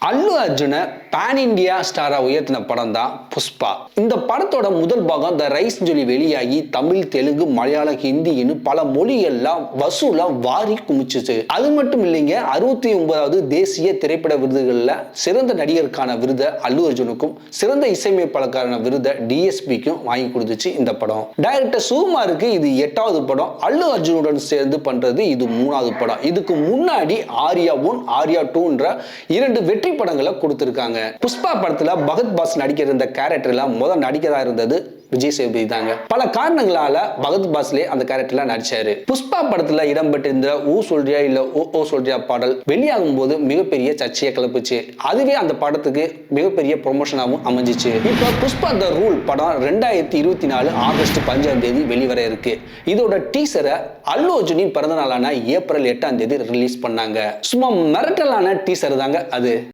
அல்லு Arjuna pan India ஸ்டாரா உயர்த்தின படம் தான் புஷ்பா. இந்த படத்தோட முதல் பாகம் த ரைஸ் சொல்லி வெளியாகி தமிழ், தெலுங்கு, மலையாளம், ஹிந்தின்னு பல மொழிகள்லாம் வசூலா வாரி குமிச்சுச்சு. அது மட்டும் இல்லைங்க, 69வது தேசிய திரைப்பட விருதுகள்ல சிறந்த நடிகருக்கான விருதை அல்லு அர்ஜுனுக்கும், சிறந்த இசையமைப்பாளருக்கான விருதை டிஎஸ்பிக்கும் வாங்கி கொடுத்துச்சு இந்த படம். டைரக்டர் சுகுமாருக்கு இது 8வது படம். அல்லு அர்ஜுனுடன் சேர்ந்து பண்றது இது 3வது படம். இதுக்கு முன்னாடி ஆர்யா 1, ஆர்யா 2ன்ற 2 வெற்றி படங்களை கொடுத்திருக்காங்க. புஷ்பா படத்துல பகத் பாஸ் நடிக்கிற இந்த கேரக்டர்ல முதல் நடிக்கிறதா இருந்தது விஜய் சேதுபதி தாங்க. பல காரணங்களால பகத் பாஸ்லே அந்த கேரக்டர்ல நடிச்சாரு. புஷ்பா படத்துல இடம்பெற்றிருந்த ஊ சொல்றியா இல்ல ஓ சொல்றியா பாடல் வெளியாகும் போது மிகப்பெரிய சர்ச்சையை கிளப்புச்சு. அதுவே அந்த படத்துக்கு மிகப்பெரிய ப்ரொமோஷனாகவும் அமைஞ்சிச்சு. இப்ப புஷ்பா த ரூல் படம் 2024 ஆகஸ்ட் 15ஆம் தேதி வெளிவர இருக்கு. இதோட டீசரை அல்லு அர்ஜுனின் பிறந்த நாளான ஏப்ரல் 8ஆம் தேதி ரிலீஸ் பண்ணாங்க. சும்மா மிரட்டலான டீசர் தாங்க அது.